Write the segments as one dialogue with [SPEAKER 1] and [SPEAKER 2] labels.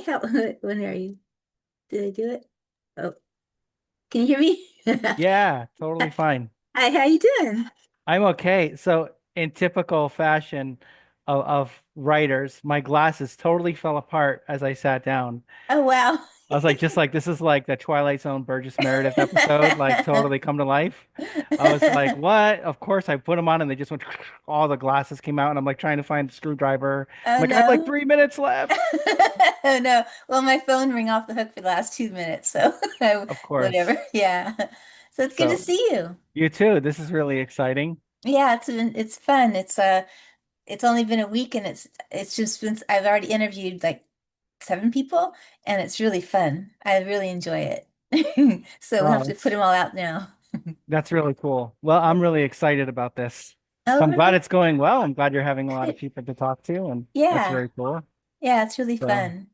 [SPEAKER 1] How, when are you? Did I do it? Oh, can you hear me?
[SPEAKER 2] Yeah, totally fine.
[SPEAKER 1] Hi, how you doing?
[SPEAKER 2] I'm okay. So, in typical fashion of writers, my glasses totally fell apart as I sat down.
[SPEAKER 1] Oh, wow.
[SPEAKER 2] I was like, just like this is like the Twilight Zone Burgess Meredith episode, like totally come to life. I was like, what? Of course, I put them on and they just went, all the glasses came out, and I'm like trying to find the screwdriver. I'm
[SPEAKER 1] Oh,
[SPEAKER 2] like, I have like
[SPEAKER 1] no.
[SPEAKER 2] 3 minutes left.
[SPEAKER 1] Oh, no. Well, my phone rang off the hook for the last 2 minutes, so
[SPEAKER 2] Of course.
[SPEAKER 1] whatever. Yeah. So it's good to
[SPEAKER 2] So,
[SPEAKER 1] see you.
[SPEAKER 2] you too. This is really exciting.
[SPEAKER 1] Yeah, it's fun. It's only been a week and it's just been I've already interviewed like 7 people and it's really fun. I really enjoy it. So we'll have
[SPEAKER 2] Wow,
[SPEAKER 1] to put them all out now.
[SPEAKER 2] that's really cool. Well,
[SPEAKER 1] Yeah.
[SPEAKER 2] I'm really excited about this. So
[SPEAKER 1] All
[SPEAKER 2] I'm glad
[SPEAKER 1] right.
[SPEAKER 2] it's going well. I'm glad you're having a lot of
[SPEAKER 1] Good.
[SPEAKER 2] people to talk to, and that's
[SPEAKER 1] Yeah.
[SPEAKER 2] very cool.
[SPEAKER 1] Yeah, it's really
[SPEAKER 2] So,
[SPEAKER 1] fun.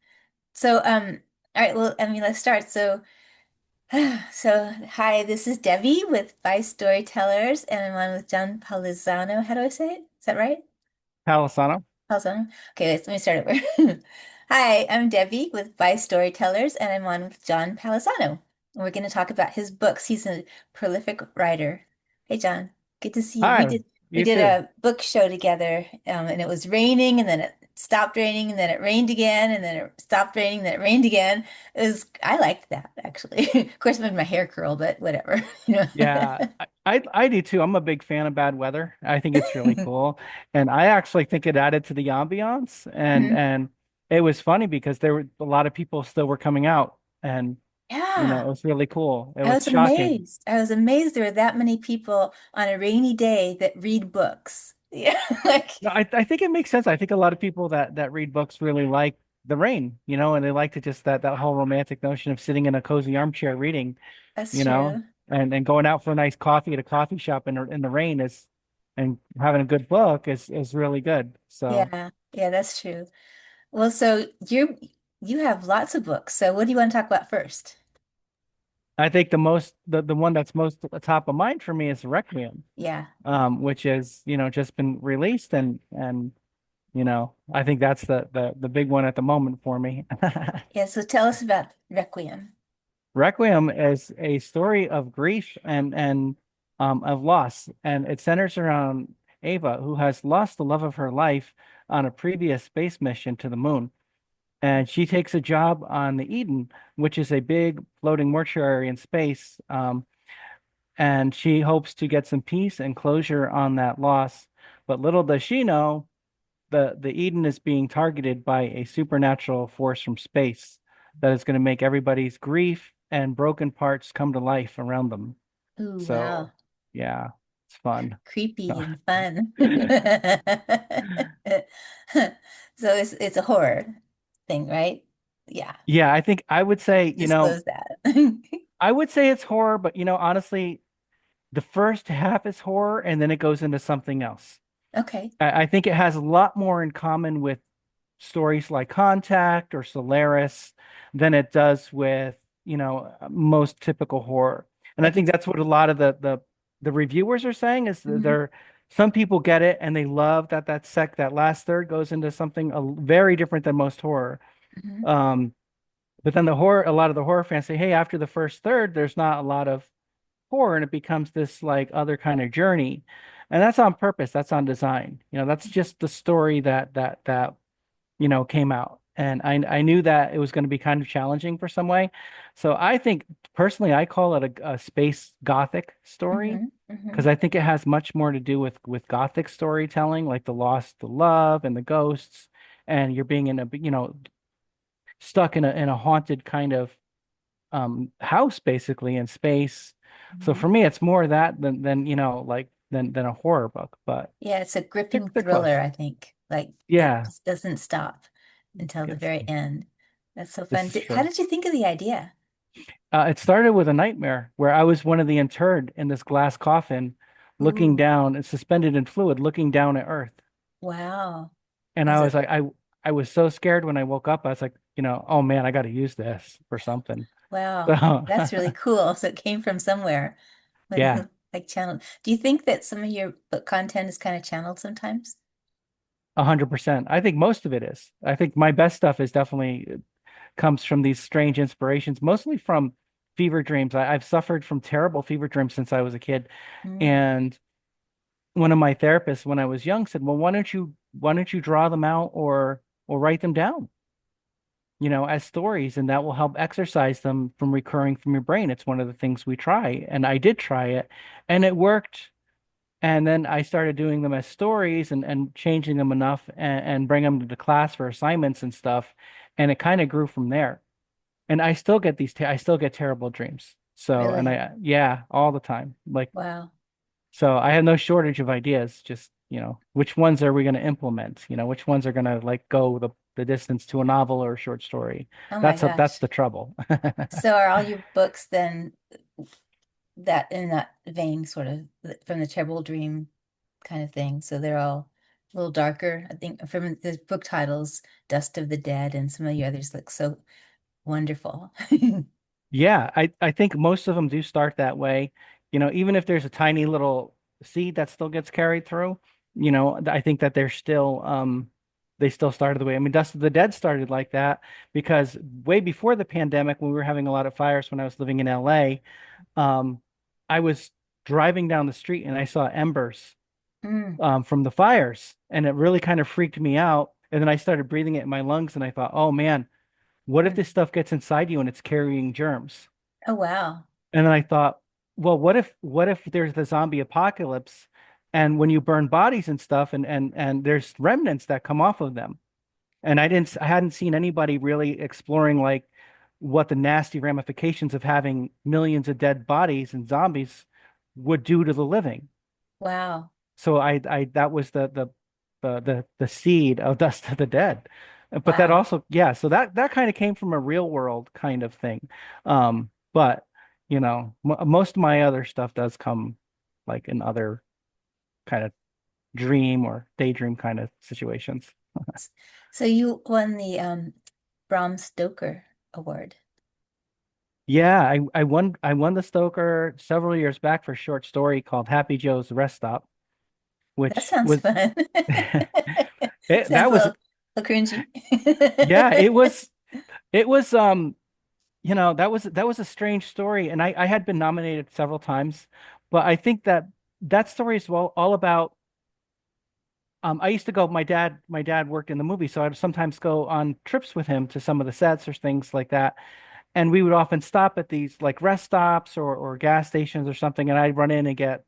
[SPEAKER 1] So, all right, well, I mean, let's start. So, so hi, this is Debbie with By Storytellers, and I'm on with John Palisano. How do I say it? Is that right?
[SPEAKER 2] Palisano.
[SPEAKER 1] Palisano? Okay, let me start over. Hi, I'm Debbie with By Storytellers, and I'm on with John Palisano. And we're going to talk about his books. He's a prolific writer. Hey, John, good to see you. We
[SPEAKER 2] Hi,
[SPEAKER 1] did we
[SPEAKER 2] you
[SPEAKER 1] did
[SPEAKER 2] too.
[SPEAKER 1] a book show together, and it was raining, and then it stopped raining, and then it rained again, and then it stopped raining, then it rained again. I liked that actually. Of course, it made my hair curl, but whatever, you
[SPEAKER 2] Yeah,
[SPEAKER 1] know.
[SPEAKER 2] I do too. I'm a big fan of bad weather. I think it's really cool, and I actually think it added to the ambiance. And
[SPEAKER 1] Mhm.
[SPEAKER 2] and it was funny because there were a lot of people still were coming out, and it
[SPEAKER 1] Yeah.
[SPEAKER 2] was really cool. It
[SPEAKER 1] I
[SPEAKER 2] was
[SPEAKER 1] was
[SPEAKER 2] shocking.
[SPEAKER 1] amazed. I was amazed there were that many people on a rainy day that read books. Yeah, like
[SPEAKER 2] No, I think it makes sense. I think a lot of people that read books really like the rain, and they like to just that whole romantic notion of sitting in a cozy armchair reading,
[SPEAKER 1] that's
[SPEAKER 2] you know,
[SPEAKER 1] true.
[SPEAKER 2] and going out for a nice coffee at a coffee shop in the rain is and having a good book is really good. So
[SPEAKER 1] Yeah, yeah, that's true. Well, so you have lots of books. So what do you want to talk about first?
[SPEAKER 2] I think the one that's most at the top of mind for me is Requiem,
[SPEAKER 1] Yeah.
[SPEAKER 2] which is just been released and I think that's the big one at the moment for me.
[SPEAKER 1] Yeah, so tell us about Requiem.
[SPEAKER 2] Requiem is a story of grief and of loss, and it centers around Ava, who has lost the love of her life on a previous space mission to the moon. And she takes a job on the Eden, which is a big floating mortuary in space. And she hopes to get some peace and closure on that loss. But little does she know, the Eden is being targeted by a supernatural force from space that is going to make everybody's grief and broken parts come to life around them.
[SPEAKER 1] Ooh, wow.
[SPEAKER 2] So, yeah, it's fun.
[SPEAKER 1] Creepy and fun. So it's a horror thing, right? Yeah.
[SPEAKER 2] Yeah, I think I would say,
[SPEAKER 1] Disclose that.
[SPEAKER 2] I would say it's horror, but honestly, the first half is horror and then it goes into something else.
[SPEAKER 1] Okay.
[SPEAKER 2] I think it has a lot more in common with stories like Contact or Solaris than it does with, most typical horror. And I
[SPEAKER 1] I
[SPEAKER 2] think
[SPEAKER 1] could.
[SPEAKER 2] that's what a lot of the reviewers are saying is that
[SPEAKER 1] Mhm.
[SPEAKER 2] some people get it and they love that last third goes into something very different than most horror.
[SPEAKER 1] Mhm.
[SPEAKER 2] Um, but then a lot of the horror fans say, hey, after the first third, there's not a lot of horror and it becomes this like other kind of journey. And that's on purpose. That's on design. That's just the story that came out. And I knew that it was going to be kind of challenging for some way. So I think personally, I call it a space gothic story
[SPEAKER 1] Mhm.
[SPEAKER 2] because
[SPEAKER 1] Mhm.
[SPEAKER 2] I think it has much more to do with gothic storytelling, like the lost, the love, and the ghosts, and you're being stuck in a haunted kind of house basically in space. So
[SPEAKER 1] Mhm.
[SPEAKER 2] for me, it's more that than than a horror book, but
[SPEAKER 1] Yeah, it's a
[SPEAKER 2] they're,
[SPEAKER 1] gripping
[SPEAKER 2] they're
[SPEAKER 1] thriller,
[SPEAKER 2] close.
[SPEAKER 1] I think. Like it
[SPEAKER 2] Yeah,
[SPEAKER 1] just doesn't stop until the
[SPEAKER 2] yes,
[SPEAKER 1] very end. That's so fun.
[SPEAKER 2] this is
[SPEAKER 1] How
[SPEAKER 2] true.
[SPEAKER 1] did you think of the idea?
[SPEAKER 2] It started with a nightmare where I was one of the interred in this glass coffin, looking
[SPEAKER 1] Ooh,
[SPEAKER 2] down and suspended in fluid, looking down at Earth.
[SPEAKER 1] wow.
[SPEAKER 2] And
[SPEAKER 1] Was
[SPEAKER 2] I was
[SPEAKER 1] it?
[SPEAKER 2] like, I was so scared when I woke up. I was like, oh man, I got to use this for something.
[SPEAKER 1] Wow.
[SPEAKER 2] So
[SPEAKER 1] That's really cool. So it came from somewhere.
[SPEAKER 2] yeah,
[SPEAKER 1] Like channeled. Do you think that some of your book content is kind of channeled sometimes?
[SPEAKER 2] 100%. I think most of it is. I think my best stuff is definitely comes from these strange inspirations, mostly from fever dreams. I've suffered from terrible fever dreams since I was a kid.
[SPEAKER 1] Mm,
[SPEAKER 2] And one of my therapists when I was young said, "Well, why don't you draw them out or write them down, as stories, and that will help exercise them from recurring from your brain." It's one of the things we try, and I did try it, and it worked. And then I started doing them as stories and changing them enough and bring them to the class for assignments and stuff, and it kind of grew from there. And I still get I still get terrible dreams. So, and
[SPEAKER 1] really?
[SPEAKER 2] yeah, all the time. Like,
[SPEAKER 1] Wow.
[SPEAKER 2] so I have no shortage of ideas. Just, which ones are we going to implement? Which ones are going to like go the distance to a novel or a short story?
[SPEAKER 1] Oh my
[SPEAKER 2] That's
[SPEAKER 1] gosh.
[SPEAKER 2] the trouble.
[SPEAKER 1] So are all your books then that in that vein, sort of from the terrible dream kind of thing? So they're all a little darker. I think from the book titles, Dust of the Dead, and some of the others look so wonderful.
[SPEAKER 2] Yeah, I think most of them do start that way. Even if there's a tiny little seed that still gets carried through, I think that they still started the way. I mean, Dust of the Dead started like that because way before the pandemic, when we were having a lot of fires when I was living in LA, um, I was driving down the street and I saw embers
[SPEAKER 1] Mm,
[SPEAKER 2] from the fires, and it really kind of freaked me out. And then I started breathing it in my lungs, and I thought, oh man, what if
[SPEAKER 1] mm.
[SPEAKER 2] this stuff gets inside you and it's carrying germs?
[SPEAKER 1] Oh wow.
[SPEAKER 2] And then I thought, well, what if there's the zombie apocalypse and when you burn bodies and stuff and there's remnants that come off of them. And I hadn't seen anybody really exploring like what the nasty ramifications of having millions of dead bodies and zombies would do to the living.
[SPEAKER 1] Wow.
[SPEAKER 2] So I that was the seed of Dust of the Dead. But that
[SPEAKER 1] Wow.
[SPEAKER 2] also, yeah, so that kind of came from a real world kind of thing. But m most of my other stuff does come like in other kind of dream or daydream kind of situations.
[SPEAKER 1] So you won the Bram Stoker Award.
[SPEAKER 2] Yeah, I won the Stoker several years back for a short story called Happy Joe's Rest Stop,
[SPEAKER 1] That
[SPEAKER 2] which
[SPEAKER 1] sounds
[SPEAKER 2] was
[SPEAKER 1] fun. Sounds
[SPEAKER 2] that was
[SPEAKER 1] a little cringy.
[SPEAKER 2] yeah, it was that was a strange story, and I had been nominated several times, but I think that that story is all about. I used to go. My dad worked in the movie, so I'd sometimes go on trips with him to some of the sets or things like that, and we would often stop at these like rest stops or gas stations or something, and I'd run in and get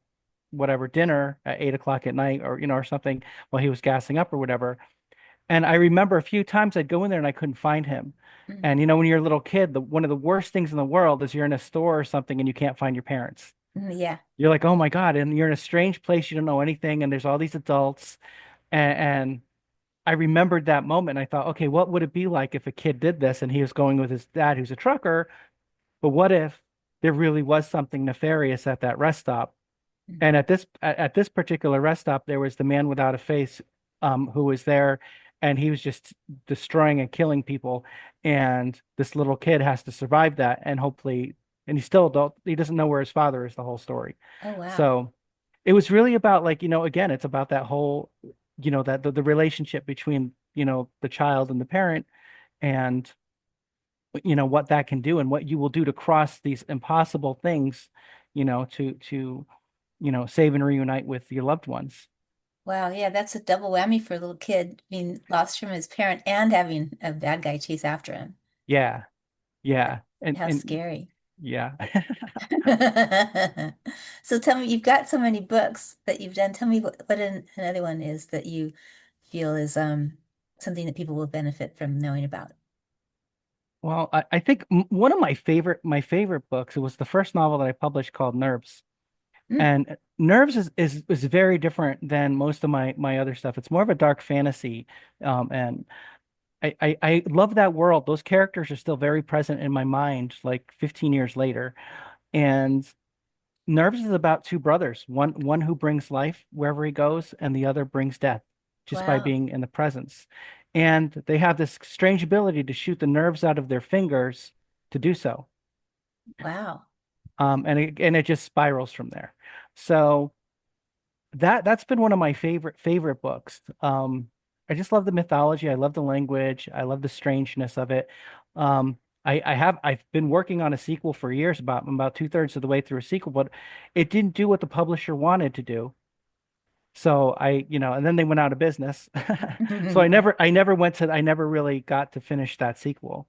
[SPEAKER 2] whatever dinner at 8 o'clock at night or something while he was gassing up or whatever. And I remember a few times I'd go in there and I couldn't find him.
[SPEAKER 1] Mm,
[SPEAKER 2] And when you're a little kid, one of the worst things in the world is you're in a store or something and you can't find your parents.
[SPEAKER 1] yeah.
[SPEAKER 2] You're like, oh my God. And you're in a strange place, you don't know anything, and there's all these adults. And I remembered that moment. And I thought, okay, what would it be like if a kid did this and he was going with his dad, who's a trucker? But what if there really was something nefarious at that rest stop?
[SPEAKER 1] Mm,
[SPEAKER 2] And at this particular rest stop, there was the man without a face, who was there, and he was just destroying and killing people. And this little kid has to survive that, and hopefully, and he doesn't know where his father is the whole story.
[SPEAKER 1] oh wow.
[SPEAKER 2] So it was really about like, again, it's about that whole, that the relationship between, the child and the parent, and what that can do and what you will do to cross these impossible things, to save and reunite with your loved ones.
[SPEAKER 1] Wow, yeah, that's a double whammy for a little kid being lost from his parent and having a bad guy chase after him.
[SPEAKER 2] Yeah, yeah,
[SPEAKER 1] How scary.
[SPEAKER 2] yeah.
[SPEAKER 1] So tell me, you've got so many books that you've done. Tell me what another one is that you feel is something that people will benefit from knowing about.
[SPEAKER 2] Well, I think one of my favorite books, it was the first novel that I published called Nerves.
[SPEAKER 1] Mm,
[SPEAKER 2] And Nerves is very different than most of my other stuff. It's more of a dark fantasy. And I love that world. Those characters are still very present in my mind, like 15 years later. And Nerves is about two brothers, one who brings life wherever he goes, and the other brings death just by
[SPEAKER 1] wow,
[SPEAKER 2] being in the presence. And they have this strange ability to shoot the nerves out of their fingers to do so.
[SPEAKER 1] wow.
[SPEAKER 2] And it just spirals from there. So that's been one of my favorite books. I just love the mythology. I love the language. I love the strangeness of it. I've been working on a sequel for years, about two-thirds of the way through a sequel, but it didn't do what the publisher wanted to do. So and then they went out of business. So I never really got to finish that sequel.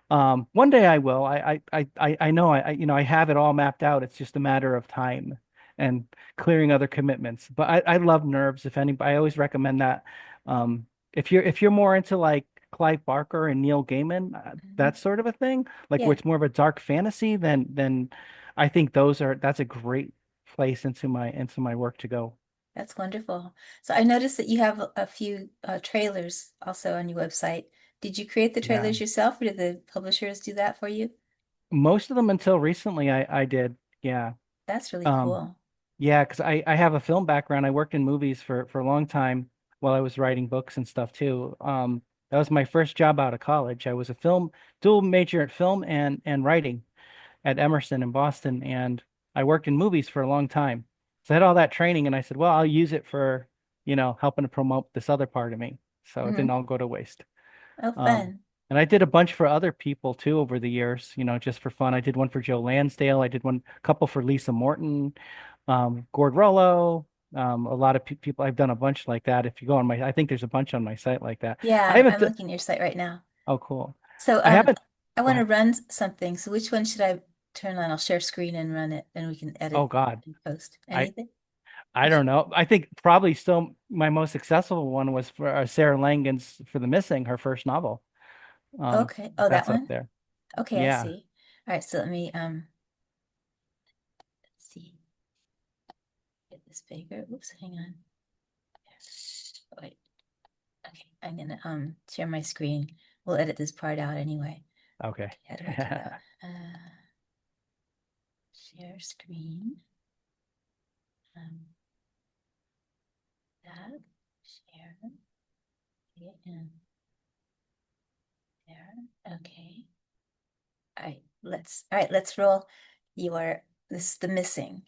[SPEAKER 2] One day I will. I know I have it all mapped out. It's just a matter of time and clearing other commitments. But I love Nerves. If anybody, I always recommend that. If you're more into like Clive Barker and Neil Gaiman, that sort of a thing, like where
[SPEAKER 1] Yeah,
[SPEAKER 2] it's more of a dark fantasy, then I think that's a great place into my work to go.
[SPEAKER 1] that's wonderful. So I noticed that you have a few trailers also on your website. Did you create the
[SPEAKER 2] Yeah.
[SPEAKER 1] trailers yourself, or did the publishers do that for you?
[SPEAKER 2] Most of them until recently I did. Yeah.
[SPEAKER 1] That's really
[SPEAKER 2] Um,
[SPEAKER 1] cool.
[SPEAKER 2] Yeah, because I have a film background. I worked in movies for a long time while I was writing books and stuff too. That was my first job out of college. I was a dual major at film and writing at Emerson in Boston, and I worked in movies for a long time. So I had all that training, and I said, well, I'll use it for, helping to promote this other part of me. So it didn't
[SPEAKER 1] Hmm.
[SPEAKER 2] all go to waste.
[SPEAKER 1] Oh,
[SPEAKER 2] Um,
[SPEAKER 1] fun.
[SPEAKER 2] and I did a bunch for other people too over the years, just for fun. I did one for Joe Lansdale. I did a couple for Lisa Morton, Gord Rollo, a lot of people. I've done a bunch like that. If you go on I think there's a bunch on my site like that. I
[SPEAKER 1] Yeah,
[SPEAKER 2] haven't,
[SPEAKER 1] I'm looking at your site right now.
[SPEAKER 2] oh, cool.
[SPEAKER 1] So
[SPEAKER 2] I haven't,
[SPEAKER 1] I
[SPEAKER 2] go
[SPEAKER 1] want to
[SPEAKER 2] ahead.
[SPEAKER 1] run something. So which one should I turn on? I'll share screen and run it, and we can
[SPEAKER 2] Oh
[SPEAKER 1] edit
[SPEAKER 2] God.
[SPEAKER 1] and post.
[SPEAKER 2] I,
[SPEAKER 1] Anything?
[SPEAKER 2] I don't know. I think probably still my most successful one was for Sarah Langen's For the Missing, her first novel.
[SPEAKER 1] Okay. Oh, that
[SPEAKER 2] That's up
[SPEAKER 1] one?
[SPEAKER 2] there.
[SPEAKER 1] Okay, I
[SPEAKER 2] Yeah.
[SPEAKER 1] see. All right, so let me let's see. Get this bigger. Oops, hang on. Wait. Okay, I'm gonna share my screen. We'll edit this part out anyway.
[SPEAKER 2] Okay.
[SPEAKER 1] Okay, how do I do that? Share screen. Um, that share. Okay, and there. Okay. All right, let's roll this is the missing.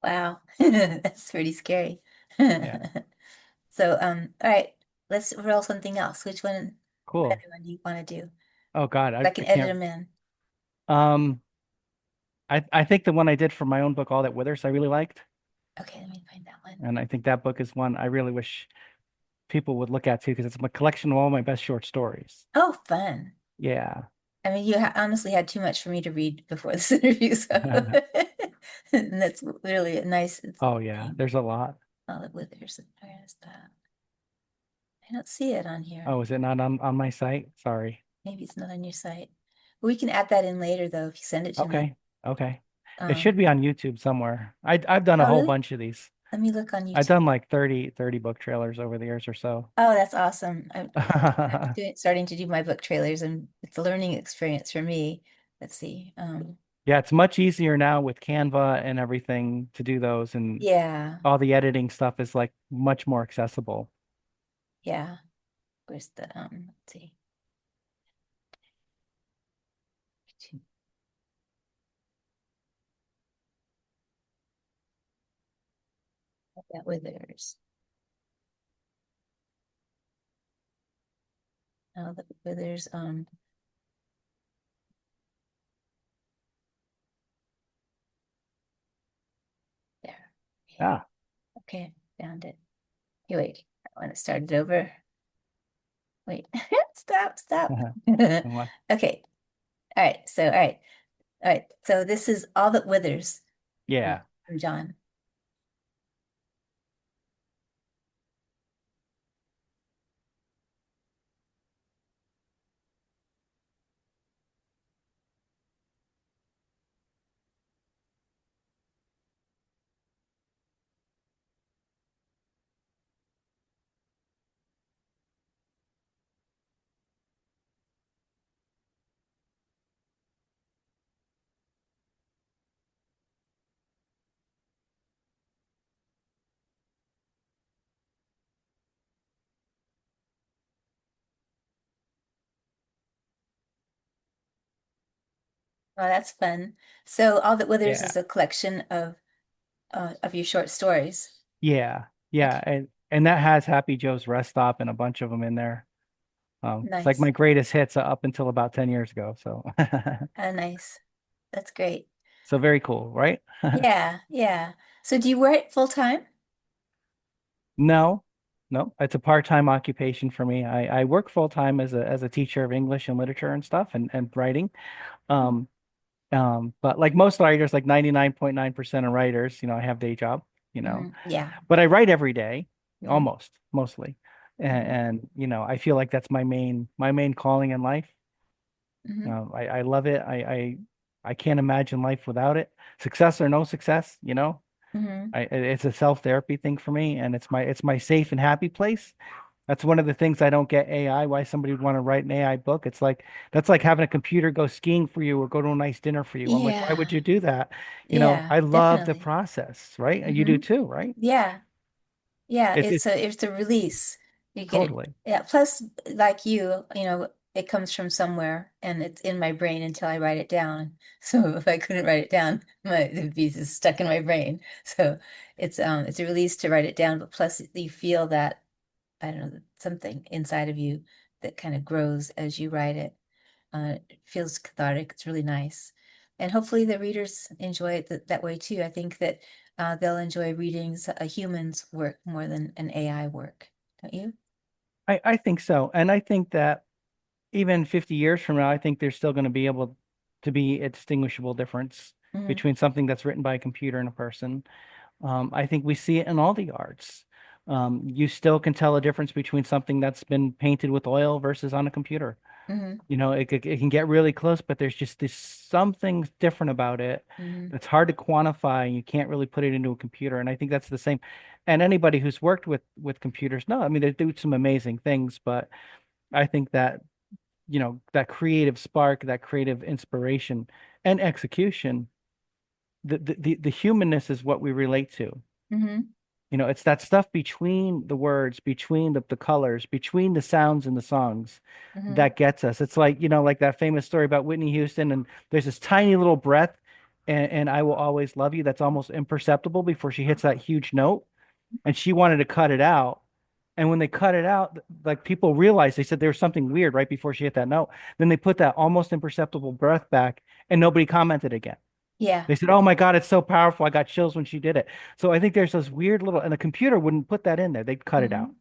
[SPEAKER 1] Wow, that's pretty scary.
[SPEAKER 2] Yeah.
[SPEAKER 1] So, all right, let's roll something else. What
[SPEAKER 2] Cool.
[SPEAKER 1] other one do you want to do?
[SPEAKER 2] Oh God,
[SPEAKER 1] I
[SPEAKER 2] I
[SPEAKER 1] can edit
[SPEAKER 2] can't.
[SPEAKER 1] them in.
[SPEAKER 2] Um, I think the one I did for my own book, All That Withers, I really liked.
[SPEAKER 1] Okay, let me find that one.
[SPEAKER 2] And I think that book is one I really wish people would look at too, because it's a collection of all my best short stories.
[SPEAKER 1] Oh, fun.
[SPEAKER 2] Yeah.
[SPEAKER 1] I mean, you ha honestly had too much for me to read before this interview, so and that's really a nice it's
[SPEAKER 2] Oh yeah,
[SPEAKER 1] name.
[SPEAKER 2] there's a lot.
[SPEAKER 1] Olive Withers. Where is that? I don't see it on here.
[SPEAKER 2] Oh, is it not on my site? Sorry.
[SPEAKER 1] Maybe it's not on your site. We can add that in later, though, if you send it to me.
[SPEAKER 2] Okay. Okay. It should
[SPEAKER 1] Um,
[SPEAKER 2] be on YouTube somewhere. I've done a
[SPEAKER 1] oh,
[SPEAKER 2] whole
[SPEAKER 1] really?
[SPEAKER 2] bunch of these.
[SPEAKER 1] Let me look on
[SPEAKER 2] I've
[SPEAKER 1] YouTube.
[SPEAKER 2] done like 30 book trailers over the years or so.
[SPEAKER 1] Oh, that's awesome. Starting to do my book trailers, and it's a learning experience for me. Let's see.
[SPEAKER 2] Yeah, it's much easier now with Canva and everything to do those, and
[SPEAKER 1] Yeah,
[SPEAKER 2] all the editing stuff is like much more accessible.
[SPEAKER 1] yeah. Where's the let's see. That withers. Oh, the withers. There. Okay,
[SPEAKER 2] Yeah.
[SPEAKER 1] okay, found it. Hey, wait. I want to start it over. Wait, stop.
[SPEAKER 2] And what?
[SPEAKER 1] Okay. All right. So this is All That Withers
[SPEAKER 2] Yeah.
[SPEAKER 1] from John. Oh, that's fun. So All That Withers
[SPEAKER 2] Yeah.
[SPEAKER 1] is a collection of your short stories.
[SPEAKER 2] Yeah. Yeah.
[SPEAKER 1] Okay,
[SPEAKER 2] And that has Happy Joe's Rest Stop and a bunch of them in there. It's like
[SPEAKER 1] nice.
[SPEAKER 2] my greatest hits up until about 10 years ago. So
[SPEAKER 1] Nice. That's great.
[SPEAKER 2] so very cool, right?
[SPEAKER 1] Yeah, yeah. So do you write full time?
[SPEAKER 2] No, no, it's a part-time occupation for me. I work full-time as a teacher of English and literature and stuff and writing. Um, but like most writers, like 99.9% of writers, I have day job, you know,
[SPEAKER 1] Yeah.
[SPEAKER 2] but I write every day,
[SPEAKER 1] Hmm.
[SPEAKER 2] almost, mostly.
[SPEAKER 1] Hmm.
[SPEAKER 2] I feel like that's my main calling in life.
[SPEAKER 1] Hmm.
[SPEAKER 2] I love it. I can't imagine life without it. Success or no success,
[SPEAKER 1] Hmm.
[SPEAKER 2] it's a self-therapy thing for me, and it's my safe and happy place. That's one of the things I don't get AI, why somebody would want to write an AI book. It's like that's like having a computer go skiing for you or go to a nice dinner for you. I'm like, why would
[SPEAKER 1] Yeah.
[SPEAKER 2] you do that?
[SPEAKER 1] Yeah,
[SPEAKER 2] I love the
[SPEAKER 1] definitely.
[SPEAKER 2] process, right? And you do
[SPEAKER 1] Hmm.
[SPEAKER 2] too, right?
[SPEAKER 1] Yeah. Yeah,
[SPEAKER 2] It's
[SPEAKER 1] it's a release. You get
[SPEAKER 2] totally.
[SPEAKER 1] yeah. Plus, like it comes from somewhere, and it's in my brain until I write it down. So if I couldn't write it down, it'd be just stuck in my brain. So it's a release to write it down. But plus, you feel that I don't know something inside of you that kind of grows as you write it. It feels cathartic. It's really nice. And hopefully the readers enjoy it that way too. I think that they'll enjoy reading a human's work more than an AI work. Don't you?
[SPEAKER 2] I think so. And I think that even 50 years from now, I think there's still going to be able to be a distinguishable difference
[SPEAKER 1] Hmm.
[SPEAKER 2] between something that's written by a computer and a person. I think we see it in all the arts. You still can tell a difference between something that's been painted with oil versus on a computer.
[SPEAKER 1] Hmm.
[SPEAKER 2] It can get really close, but there's just this something different about it
[SPEAKER 1] Hmm.
[SPEAKER 2] that's hard to quantify, and you can't really put it into a computer. And I think that's the same. And anybody who's worked with computers, no, I mean they do some amazing things, but I think that that creative spark, that creative inspiration and execution, the humanness is what we relate to.
[SPEAKER 1] Hmm.
[SPEAKER 2] It's that stuff between the words, between the colors, between the sounds and the songs
[SPEAKER 1] Hmm.
[SPEAKER 2] that gets us. It's like, like that famous story about Whitney Houston, and there's this tiny little breath, and I will always love you. That's almost imperceptible before she hits that huge note. And she wanted to cut it out. And when they cut it out, like people realized, they said there was something weird right before she hit that note. Then they put that almost imperceptible breath back, and nobody commented again.
[SPEAKER 1] Yeah.
[SPEAKER 2] They said, "Oh my God, it's so powerful. I got chills when she did it." So I think there's those weird little, and the computer wouldn't put that in there. They'd cut it out.
[SPEAKER 1] Hmm.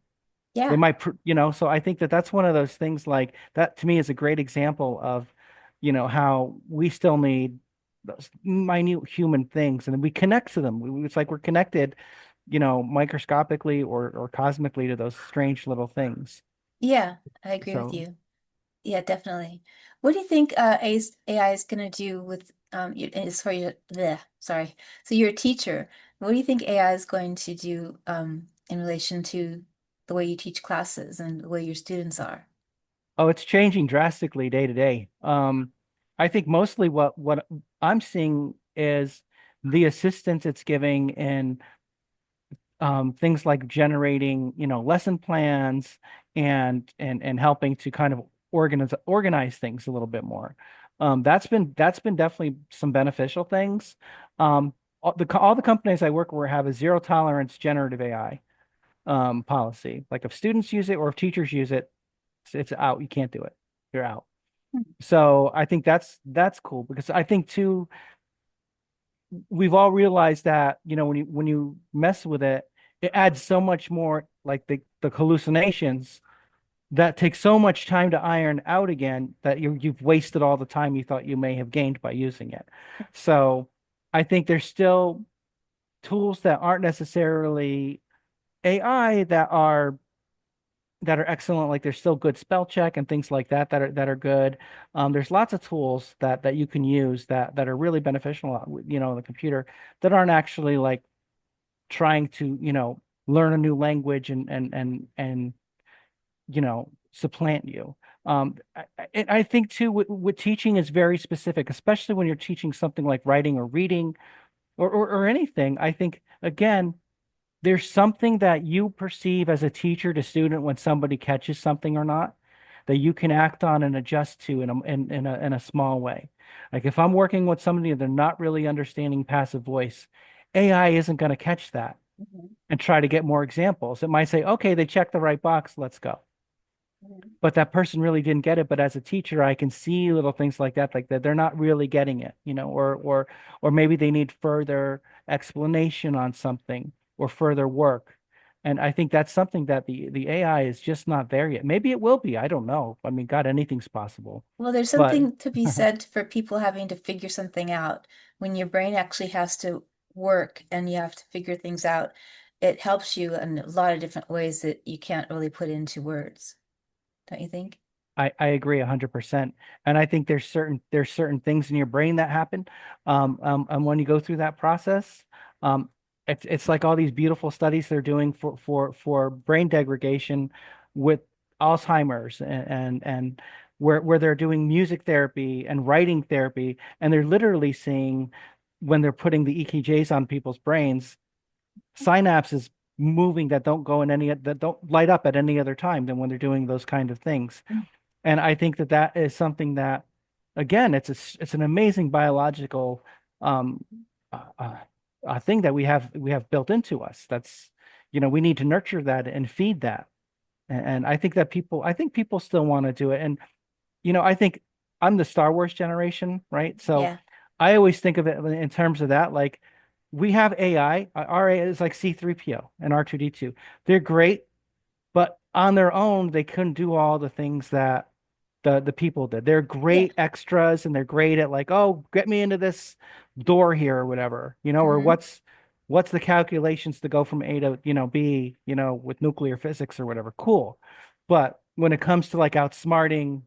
[SPEAKER 2] They
[SPEAKER 1] Yeah.
[SPEAKER 2] might, so I think that that's one of those things like that to me is a great example of, how we still need those minute human things and then we connect to them. It's like we're connected, microscopically or cosmically to those strange little things.
[SPEAKER 1] Yeah. I agree with
[SPEAKER 2] So,
[SPEAKER 1] you. Yeah, definitely. What do you think AI is going to do with as for your sorry. So you're a teacher. What do you think AI is going to do in relation to the way you teach classes and the way your students are?
[SPEAKER 2] oh, it's changing drastically day to day. I think mostly what I'm seeing is the assistance it's giving in things like generating, lesson plans and helping to kind of organize things a little bit more. That's been definitely some beneficial things. All the companies I work with have a zero tolerance generative AI policy. Like if students use it or if teachers use it, it's out. You can't do it. You're out. So I think that's cool because I think too we've all realized that when you mess with it, it adds so much more like the hallucinations that take so much time to iron out again that you've wasted all the time you thought you may have gained by using it. So I think there's still tools that aren't necessarily AI that are excellent. Like there's still good spell check and things like that are good. There's lots of tools that you can use that are really beneficial, on the computer that aren't actually like trying to, learn a new language and supplant you. I think too, with teaching is very specific, especially when you're teaching something like writing or reading or anything. I think again, there's something that you perceive as a teacher to student when somebody catches something or not that you can act on and adjust to in a small way. Like if I'm working with somebody and they're not really understanding passive voice, AI isn't going to catch that
[SPEAKER 1] Mhm.
[SPEAKER 2] and try to get more examples. It might say, okay, they checked the right box, let's go.
[SPEAKER 1] Mhm.
[SPEAKER 2] But that person really didn't get it. But as a teacher, I can see little things like that they're not really getting it, or maybe they need further explanation on something or further work. And I think that's something that the AI is just not there yet. Maybe it will be. I don't know. I mean, God, anything's possible.
[SPEAKER 1] Well, there's
[SPEAKER 2] But
[SPEAKER 1] something to be said for people having to figure something out. When your brain actually has to work and you have to figure things out, it helps you in a lot of different ways that you can't really put into words, don't you think?
[SPEAKER 2] I agree 100%. And I think there's certain things in your brain that happen. And when you go through that process, um, it's like all these beautiful studies they're doing for brain degradation with Alzheimer's and where they're doing music therapy and writing therapy, and they're literally seeing when they're putting the EKGs on people's brains, synapses moving that don't light up at any other time than when they're doing those kind of things. And I think that that is something that, again, it's an amazing biological um, uh, uh, thing that we have built into us. We need to nurture that and feed that. And I think people still want to do it. And I think I'm the Star Wars generation, right? So
[SPEAKER 1] Yeah.
[SPEAKER 2] I always think of it in terms of that. Like we have AI. Our AI is like C3PO and R2D2. They're great, but on their own, they couldn't do all the things that the people did. They're
[SPEAKER 1] Yeah.
[SPEAKER 2] great extras and they're great at like, oh, get me into this door here or whatever, or
[SPEAKER 1] Hmm.
[SPEAKER 2] what's the calculations to go from A to, B, with nuclear physics or whatever. Cool. But when it comes to like outsmarting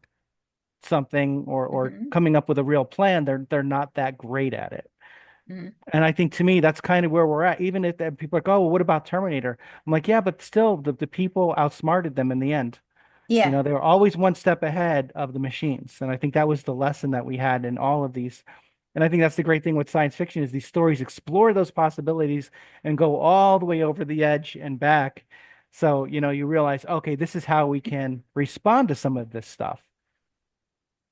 [SPEAKER 2] something or
[SPEAKER 1] Hmm.
[SPEAKER 2] coming up with a real plan, they're not that great at it.
[SPEAKER 1] Hmm.
[SPEAKER 2] And I think to me, that's kind of where we're at. Even if people are like, oh, well, what about Terminator? I'm like, yeah, but still, the people outsmarted them in the end.
[SPEAKER 1] Yeah.
[SPEAKER 2] They were always one step ahead of the machines. And I think that was the lesson that we had in all of these. And I think that's the great thing with science fiction is these stories explore those possibilities and go all the way over the edge and back. So, you realize, okay, this is how we can respond to some of this stuff.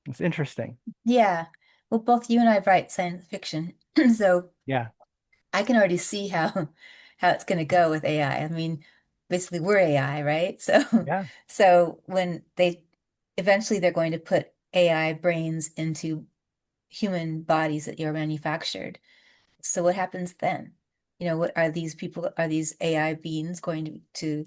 [SPEAKER 2] It's interesting.
[SPEAKER 1] Yeah. Well, both you and I write science fiction, so
[SPEAKER 2] Yeah.
[SPEAKER 1] I can already see how how it's going to go with AI. I mean, basically we're AI, right? So
[SPEAKER 2] Yeah.
[SPEAKER 1] so when they eventually they're going to put AI brains into human bodies that are manufactured. So what happens then? What are these people, are these AI beings going to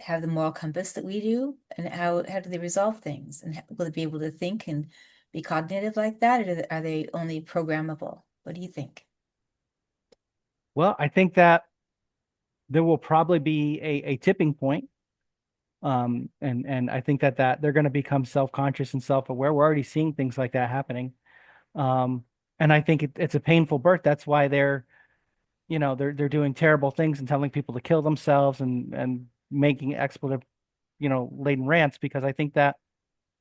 [SPEAKER 1] have the moral compass that we do? And how do they resolve things? And will they be able to think and be cognitive like that? Or are they only programmable? What do you think?
[SPEAKER 2] Well, I think that there will probably be a tipping point. And I think that they're going to become self-conscious and self-aware. We're already seeing things like that happening. Um, and I think it's a painful birth. That's why they're doing terrible things and telling people to kill themselves and making expletive, laden rants because I think that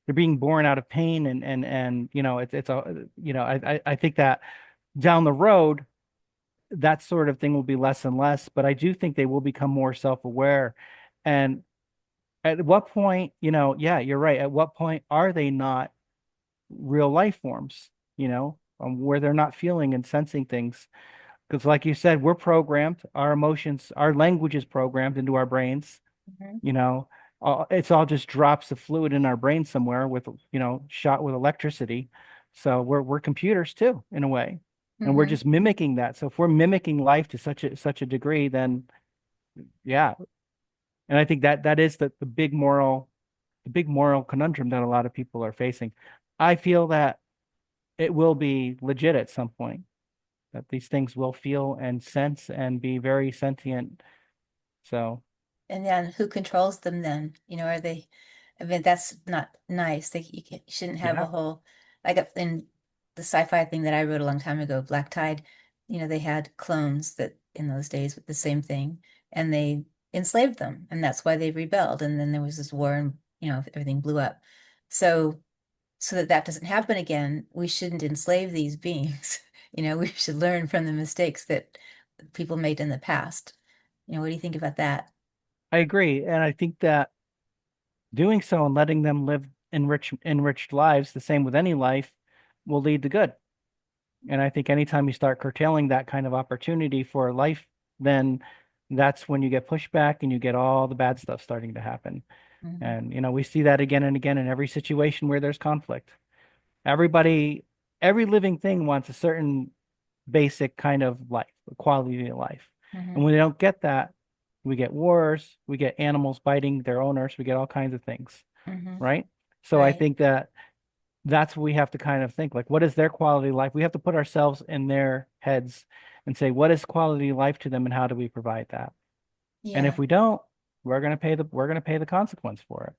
[SPEAKER 2] they're being born out of pain and it's a I think that down the road that sort of thing will be less and less, but I do think they will become more self-aware. And at what point, yeah, you're right. At what point are they not real life forms, where they're not feeling and sensing things? Because, like you said, we're programmed, our emotions, our language is programmed into our brains,
[SPEAKER 1] Hmm.
[SPEAKER 2] you know. It's all just drops of fluid in our brain somewhere with, shot with electricity. So we're computers too, in a way. And we're
[SPEAKER 1] Hmm.
[SPEAKER 2] just mimicking that. So if we're mimicking life to such a degree, then yeah. And I think that is the big moral conundrum that a lot of people are facing. I feel that it will be legit at some point, that these things will feel and sense and be very sentient. So,
[SPEAKER 1] And then who controls them then? Are they, I mean, that's not nice. You shouldn't have a
[SPEAKER 2] yeah.
[SPEAKER 1] whole, like in the sci-fi thing that I wrote a long time ago, Black Tide, they had clones that in those days with the same thing and they enslaved them. And that's why they rebelled. And then there was this war and, everything blew up. So, so that that doesn't happen again, we shouldn't enslave these beings. We should learn from the mistakes that people made in the past. What do you think about that?
[SPEAKER 2] I agree. And I think that doing so and letting them live enriched lives, the same with any life, will lead to good. And I think anytime you start curtailing that kind of opportunity for life, then that's when you get pushback and you get all the bad stuff starting to happen.
[SPEAKER 1] Hmm.
[SPEAKER 2] And, we see that again and again in every situation where there's conflict. Everybody, every living thing wants a certain basic kind of life, quality of life. And
[SPEAKER 1] Hmm.
[SPEAKER 2] when they don't get that, we get wars, we get animals biting their owners, we get all kinds of things,
[SPEAKER 1] Hmm.
[SPEAKER 2] right? So I
[SPEAKER 1] Right.
[SPEAKER 2] think that that's what we have to kind of think like, what is their quality of life? We have to put ourselves in their heads and say, what is quality of life to them and how do we provide that? And if
[SPEAKER 1] Yeah.
[SPEAKER 2] we don't, we're going to pay the consequence for it.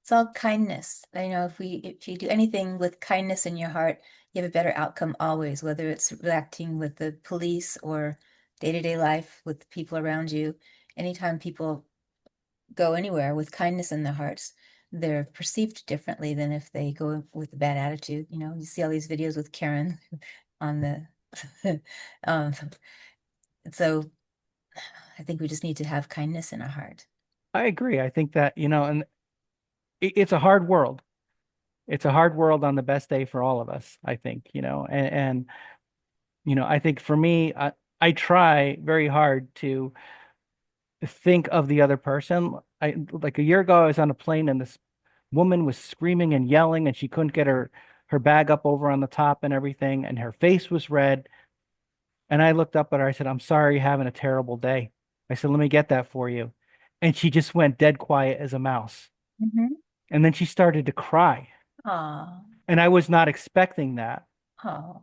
[SPEAKER 1] It's all kindness. If you do anything with kindness in your heart, you have a better outcome always, whether it's reacting with the police or day-to-day life with the people around you. Anytime people go anywhere with kindness in their hearts, they're perceived differently than if they go with a bad attitude. You see all these videos with Karen on the um so I think we just need to have kindness in our heart.
[SPEAKER 2] I agree. I think that, and it's a hard world. It's a hard world on the best day for all of us, I think, and I think for me, I try very hard to think of the other person. I like a year ago, I was on a plane and this woman was screaming and yelling and she couldn't get her bag up over on the top and everything, and her face was red. And I looked up at her. I said, "I'm sorry you're having a terrible day." I said, "Let me get that for you." And she just went dead quiet as a mouse.
[SPEAKER 1] Mm-hmm.
[SPEAKER 2] And then she started to cry.
[SPEAKER 1] Oh,
[SPEAKER 2] And I was not expecting that.
[SPEAKER 1] oh,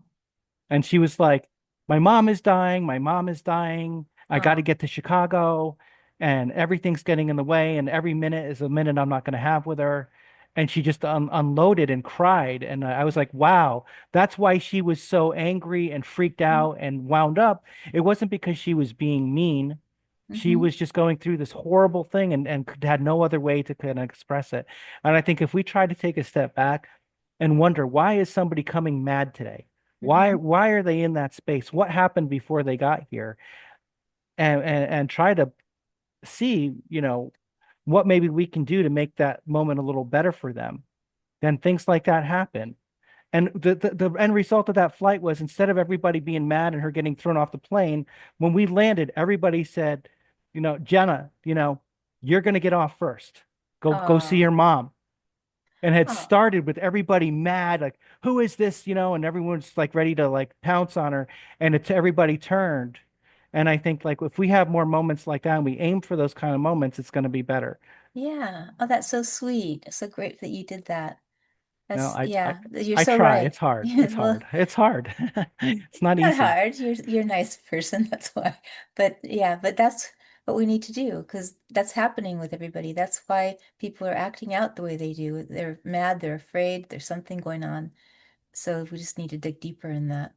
[SPEAKER 2] And she was like, "My mom is dying. My mom is dying. I got to
[SPEAKER 1] oh,
[SPEAKER 2] get to Chicago, and everything's getting in the way. And every minute is a minute I'm not going to have with her." And she just unloaded and cried. And I was like, wow, that's why she was so angry and freaked out and wound up. It wasn't because she was being mean. She
[SPEAKER 1] mm-hmm,
[SPEAKER 2] was just going through this horrible thing and had no other way to kind of express it. And I think if we try to take a step back and wonder, why is somebody coming mad today? Why
[SPEAKER 1] mm-hmm,
[SPEAKER 2] why are they in that space? What happened before they got here? And try to see, what maybe we can do to make that moment a little better for them. Then things like that happen. And the end result of that flight was, instead of everybody being mad and her getting thrown off the plane, when we landed, everybody said, "Jenna, you're going to get off first. Go see your
[SPEAKER 1] oh,
[SPEAKER 2] mom." And had
[SPEAKER 1] oh,
[SPEAKER 2] started with everybody mad, like, who is this, and everyone's like ready to like pounce on her. And it's everybody turned. And I think like if we have more moments like that and we aim for those kind of moments, it's going to be better.
[SPEAKER 1] yeah. Oh, that's so sweet. It's so great that you did that.
[SPEAKER 2] You know, I I
[SPEAKER 1] Yeah, you're
[SPEAKER 2] I
[SPEAKER 1] so
[SPEAKER 2] try.
[SPEAKER 1] right.
[SPEAKER 2] It's hard.
[SPEAKER 1] Yeah,
[SPEAKER 2] It's
[SPEAKER 1] well,
[SPEAKER 2] hard. It's hard. It's not
[SPEAKER 1] not
[SPEAKER 2] easy.
[SPEAKER 1] hard. You're a nice person, that's why. But yeah, but that's what we need to do because that's happening with everybody. That's why people are acting out the way they do. They're mad, they're afraid, there's something going on. So we just need to dig deeper in that.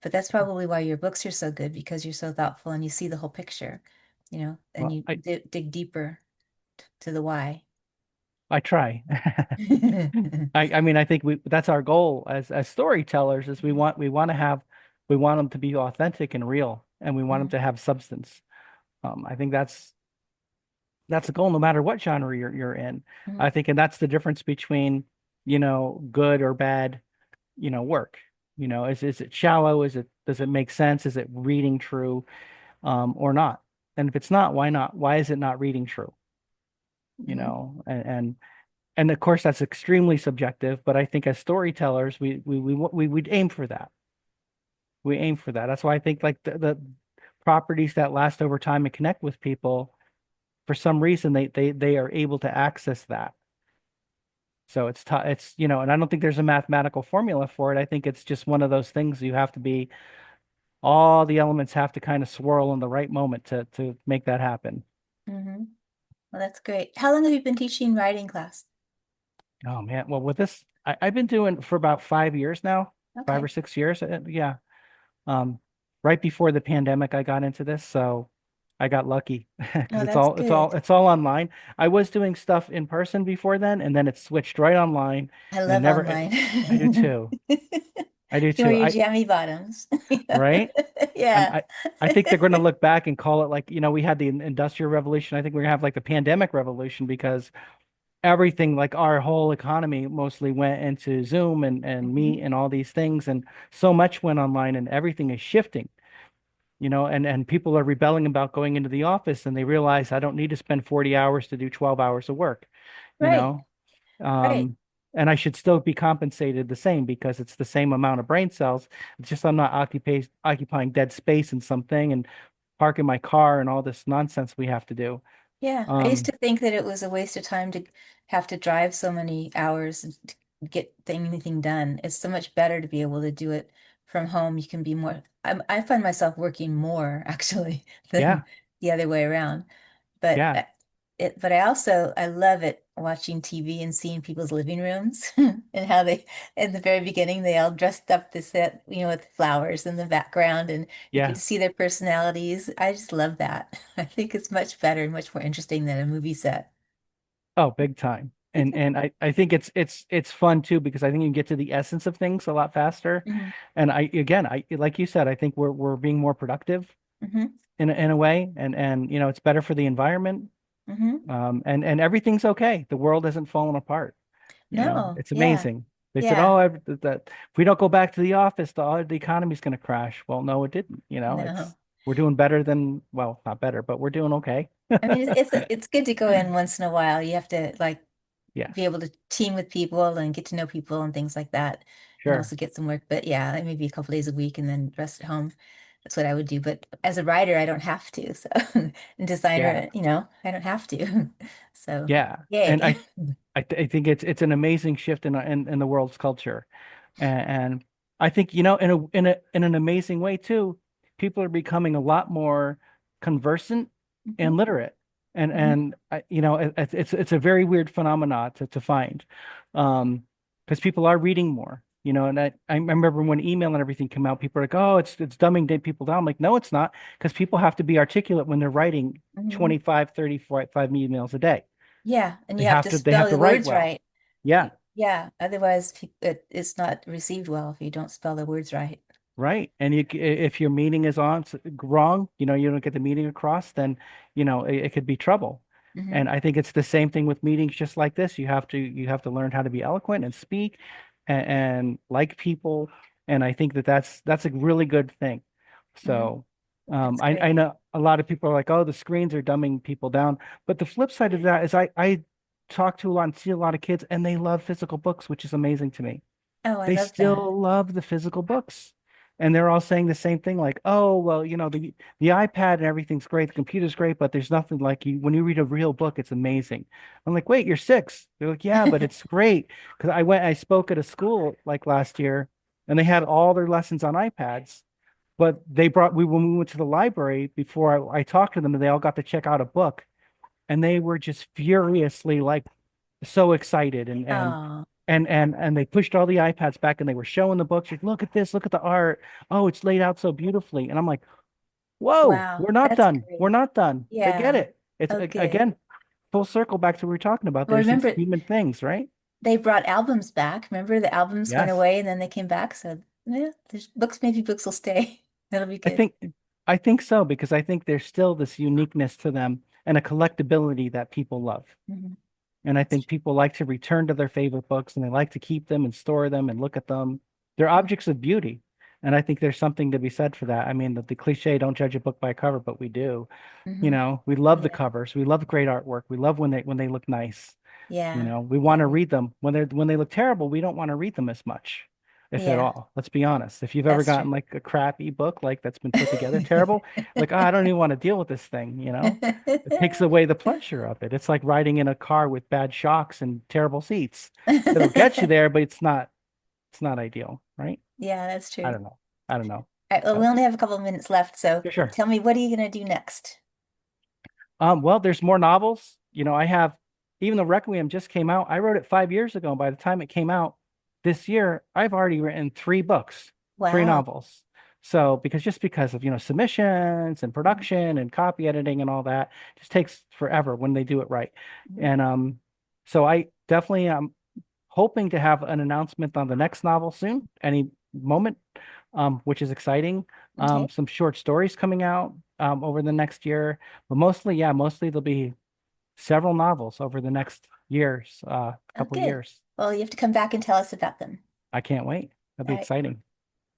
[SPEAKER 1] But that's probably why your books are so good because you're so thoughtful and you see the whole picture, and
[SPEAKER 2] Well,
[SPEAKER 1] you dig deeper to the why.
[SPEAKER 2] I try. I mean, I think that's our goal as storytellers, is we want them to be authentic and real, and we want them to
[SPEAKER 1] Mhm.
[SPEAKER 2] have substance. I think that's a goal no matter what genre you're in. I
[SPEAKER 1] Mhm.
[SPEAKER 2] think, and that's the difference between, good or bad, work. Is it shallow? Does it make sense? Is it reading true, or not? And if it's not, why not? Why is it not reading true?
[SPEAKER 1] Mhm.
[SPEAKER 2] And of course that's extremely subjective, but I think as storytellers, we aim for that. We aim for that. That's why I think like the properties that last over time and connect with people, for some reason they are able to access that. So and I don't think there's a mathematical formula for it. I think it's just one of those things you have to be, all the elements have to kind of swirl in the right moment to make that happen.
[SPEAKER 1] Mhm. Well, that's great. How long have you been teaching writing class?
[SPEAKER 2] Oh man. Well, with this, I've been doing for about 5 years now, 5 or 6 years. Yeah. Um, right before the pandemic, I got into this, so I got lucky because
[SPEAKER 1] Oh,
[SPEAKER 2] it's
[SPEAKER 1] that's
[SPEAKER 2] all it's all
[SPEAKER 1] good.
[SPEAKER 2] it's all online. I was doing stuff in person before then, and then it switched right online,
[SPEAKER 1] I
[SPEAKER 2] and it
[SPEAKER 1] love
[SPEAKER 2] never.
[SPEAKER 1] online.
[SPEAKER 2] I do too. I do
[SPEAKER 1] You wear
[SPEAKER 2] too.
[SPEAKER 1] your jammy bottoms.
[SPEAKER 2] Right? And
[SPEAKER 1] Yeah.
[SPEAKER 2] I think they're going to look back and call it like, we had the industrial revolution. I think we're going to have like the pandemic revolution, because everything, like our whole economy mostly went into Zoom and
[SPEAKER 1] Hmm.
[SPEAKER 2] Meet and all these things, and so much went online, and everything is shifting, and people are rebelling about going into the office, and they realize I don't need to spend 40 hours to do 12 hours of work, you
[SPEAKER 1] Right,
[SPEAKER 2] know.
[SPEAKER 1] right.
[SPEAKER 2] Um, and I should still be compensated the same because it's the same amount of brain cells. It's just I'm not occupying dead space in something and parking my car and all this nonsense we have to do.
[SPEAKER 1] Yeah, I used
[SPEAKER 2] Um,
[SPEAKER 1] to think that it was a waste of time to have to drive so many hours and to get anything done. It's so much better to be able to do it from home. You can be more, I find myself working more actually
[SPEAKER 2] yeah,
[SPEAKER 1] than the other way around. But
[SPEAKER 2] yeah,
[SPEAKER 1] but I love it watching TV and seeing people's living rooms and how they, in the very beginning, they all dressed up the set, with flowers in the background and you could
[SPEAKER 2] yeah.
[SPEAKER 1] see their personalities. I just love that. I think it's much better and much more interesting than a movie set.
[SPEAKER 2] Oh, big time. And I think it's fun too because I think you can get to the essence of things a lot faster.
[SPEAKER 1] Hmm.
[SPEAKER 2] And I like you said, I think we're being more productive
[SPEAKER 1] Hmm.
[SPEAKER 2] in a way, and it's better for the environment.
[SPEAKER 1] Hmm.
[SPEAKER 2] And everything's okay. The world hasn't fallen apart.
[SPEAKER 1] No,
[SPEAKER 2] It's
[SPEAKER 1] yeah,
[SPEAKER 2] amazing. They said,
[SPEAKER 1] yeah,
[SPEAKER 2] "Oh, that if we don't go back to the office, the economy's going to crash." Well, no, it didn't.
[SPEAKER 1] no.
[SPEAKER 2] We're doing better than, well, not better, but we're doing okay.
[SPEAKER 1] I mean, it's good to go in once in a while. You have to like be
[SPEAKER 2] Yes,
[SPEAKER 1] able to team with people and get to know people and things like that, and
[SPEAKER 2] sure.
[SPEAKER 1] also get some work. But yeah, like maybe a couple days a week and then rest at home. That's what I would do. But as a writer, I don't have to. So, and
[SPEAKER 2] Yeah,
[SPEAKER 1] designer, I don't have to. So,
[SPEAKER 2] yeah. And
[SPEAKER 1] yay.
[SPEAKER 2] I think it's an amazing shift in the world's culture, and I think in an amazing way too. People are becoming a lot more conversant
[SPEAKER 1] Hmm.
[SPEAKER 2] and literate, and
[SPEAKER 1] Hmm.
[SPEAKER 2] and it's a very weird phenomena to find, because people are reading more. And I remember when email and everything came out, people are like, "Oh, it's dumbing people down." I'm like, no, it's not, because people have to be articulate when they're writing
[SPEAKER 1] Hmm.
[SPEAKER 2] 25, 30, 45 emails a day.
[SPEAKER 1] Yeah, and
[SPEAKER 2] They
[SPEAKER 1] you have
[SPEAKER 2] have
[SPEAKER 1] to
[SPEAKER 2] to
[SPEAKER 1] spell the
[SPEAKER 2] write
[SPEAKER 1] words
[SPEAKER 2] well.
[SPEAKER 1] right.
[SPEAKER 2] Yeah,
[SPEAKER 1] Yeah, otherwise it's not received well if you don't spell the words right.
[SPEAKER 2] right. And if your meaning is wrong, you don't get the meaning across, then it could be trouble.
[SPEAKER 1] Hmm.
[SPEAKER 2] And I think it's the same thing with meetings just like this. You have to learn how to be eloquent and speak and like people. And I think that's a really good thing.
[SPEAKER 1] Hmm.
[SPEAKER 2] So
[SPEAKER 1] That's
[SPEAKER 2] I
[SPEAKER 1] great.
[SPEAKER 2] know a lot of people are like, oh, the screens are dumbing people down. But the flip side of that is I talk to a lot and see a lot of kids and they love physical books, which is amazing to me.
[SPEAKER 1] Oh, I
[SPEAKER 2] They
[SPEAKER 1] love that.
[SPEAKER 2] still love the physical books. And they're all saying the same thing, like, oh, well, the iPad and everything's great, the computer's great, but there's nothing like when you read a real book, it's amazing. I'm like, wait, you're 6. They're like, yeah, but it's great. Because I spoke at a school like last year, and they had all their lessons on iPads. But when we went to the library before I talked to them, and they all got to check out a book, and they were just furiously like so excited
[SPEAKER 1] Oh,
[SPEAKER 2] and they pushed all the iPads back and they were showing the books. Like, look at this, look at the art. Oh, it's laid out so beautifully. And I'm like, whoa,
[SPEAKER 1] wow.
[SPEAKER 2] we're not
[SPEAKER 1] That's
[SPEAKER 2] done.
[SPEAKER 1] great.
[SPEAKER 2] We're not done. They get
[SPEAKER 1] Yeah.
[SPEAKER 2] it. It's
[SPEAKER 1] Oh, good.
[SPEAKER 2] again full circle back to what we were talking about.
[SPEAKER 1] Well,
[SPEAKER 2] There's these
[SPEAKER 1] remember,
[SPEAKER 2] human things, right?
[SPEAKER 1] they brought albums back. Remember the albums went
[SPEAKER 2] Yes.
[SPEAKER 1] away and then they came back. So, yeah, there's books, maybe books will stay. That'll be
[SPEAKER 2] I
[SPEAKER 1] good.
[SPEAKER 2] think I think so because I think there's still this uniqueness to them and a collectability that people love.
[SPEAKER 1] Hmm.
[SPEAKER 2] And I think people like to return to their favorite books and they like to keep them and store them and look at them. They're objects of beauty. And I think there's something to be said for that. I mean, the cliche, don't judge a book by a cover, but we do.
[SPEAKER 1] Hmm.
[SPEAKER 2] We love the
[SPEAKER 1] Yeah.
[SPEAKER 2] covers. We love great artwork. We love when they look nice.
[SPEAKER 1] Yeah.
[SPEAKER 2] We want to
[SPEAKER 1] Yeah.
[SPEAKER 2] read them. When they look terrible, we don't want to read them as much, if at
[SPEAKER 1] Yeah.
[SPEAKER 2] all. Let's be honest. If you've ever
[SPEAKER 1] That's true.
[SPEAKER 2] gotten like a crappy book like that's been put together terrible, like, oh, I don't even want to deal with this thing. It takes away the pleasure of it. It's like riding in a car with bad shocks and terrible seats. It'll get you there, but it's not ideal, right?
[SPEAKER 1] Yeah, that's
[SPEAKER 2] I
[SPEAKER 1] true.
[SPEAKER 2] don't know. I don't know.
[SPEAKER 1] All right, well, we
[SPEAKER 2] But
[SPEAKER 1] only have a couple of minutes left, so
[SPEAKER 2] yeah, sure.
[SPEAKER 1] tell me, what are you going to do next?
[SPEAKER 2] Well, there's more novels. I have, even though Requiem just came out, I wrote it 5 years ago. And by the time it came out this year, I've already written 3 books, 3 novels. So because of, submissions and production and copy editing and all that, it just takes forever when they do it right.
[SPEAKER 1] Mhm.
[SPEAKER 2] And so I definitely am hoping to have an announcement on the next novel soon, any moment, which is exciting.
[SPEAKER 1] Okay.
[SPEAKER 2] Some short stories coming out over the next year, but mostly, yeah, mostly there'll be several novels over the next
[SPEAKER 1] Oh,
[SPEAKER 2] couple
[SPEAKER 1] good.
[SPEAKER 2] years.
[SPEAKER 1] Well, you have to come back and tell us about them.
[SPEAKER 2] I can't wait. That'll be
[SPEAKER 1] All right.
[SPEAKER 2] exciting.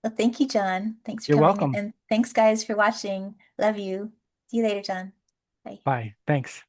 [SPEAKER 1] Well, thank you, John. Thanks for
[SPEAKER 2] You're
[SPEAKER 1] coming.
[SPEAKER 2] welcome.
[SPEAKER 1] And thanks, guys, for watching. Love you. See you later, John. Bye.
[SPEAKER 2] Bye. Thanks.